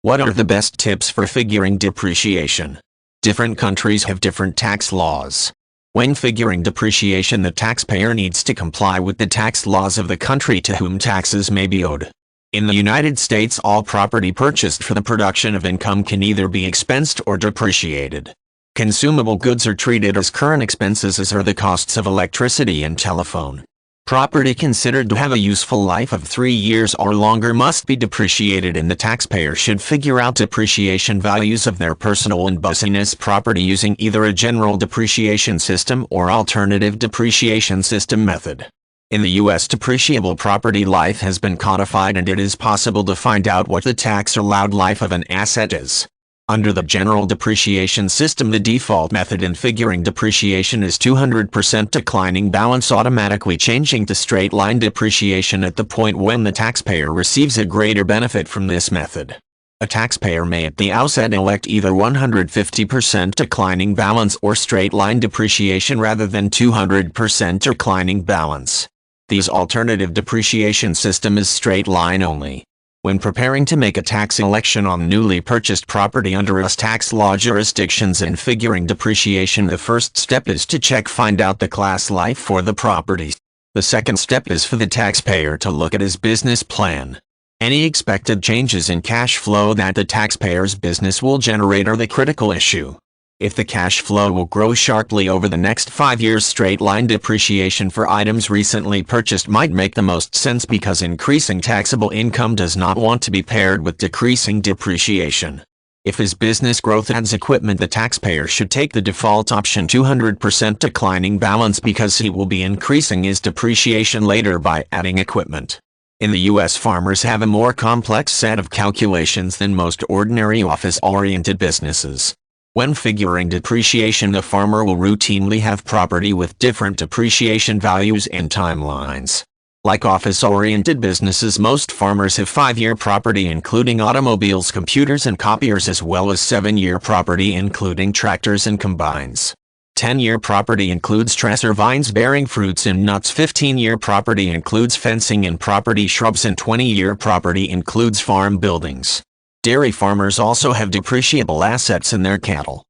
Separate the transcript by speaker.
Speaker 1: What are the best tips for figuring depreciation? Different countries have different tax laws. When figuring depreciation, the taxpayer needs to comply with the tax laws of the country to whom taxes may be owed. In the United States, all property purchased for the production of income can either be expensed or depreciated. Consumable goods are treated as current expenses, as are the costs of electricity and telephone. Property considered to have a useful life of 3 years or longer must be depreciated, and the taxpayer should figure out depreciation values of their personal and business property using either a general depreciation system or alternative depreciation system method. In the U.S., depreciable property life has been codified, and it is possible to find out what the tax allowed life of an asset is. Under the general depreciation system, the default method in figuring depreciation is 200% declining balance, automatically changing to straight-line depreciation at the point when the taxpayer receives a greater benefit from this method. A taxpayer may at the outset elect either 150% declining balance or straight-line depreciation rather than 200% declining balance. This alternative depreciation system is straight-line only. When preparing to make a tax election on newly purchased property under US tax law jurisdictions and figuring depreciation, the first step is to find out the class life for the property. The second step is for the taxpayer to look at his business plan. Any expected changes in cash flow that the taxpayer's business will generate are the critical issue. If the cash flow will grow sharply over the next 5 years, straight-line depreciation for items recently purchased might make the most sense, because increasing taxable income does not want to be paired with decreasing depreciation. If his business growth adds equipment, the taxpayer should take the default option, 200% declining balance, because he will be increasing his depreciation later by adding equipment. In the U.S., farmers have a more complex set of calculations than most ordinary office-oriented businesses. When figuring depreciation, the farmer will routinely have property with different depreciation values and timelines. Like office-oriented businesses, most farmers have 5-year property including automobiles, computers, and copiers, as well as 7-year property including tractors and combines. 10-year property includes trees or vines bearing fruits and nuts. 15-year property includes fencing and property shrubs, and 20-year property includes farm buildings. Dairy farmers also have depreciable assets in their cattle.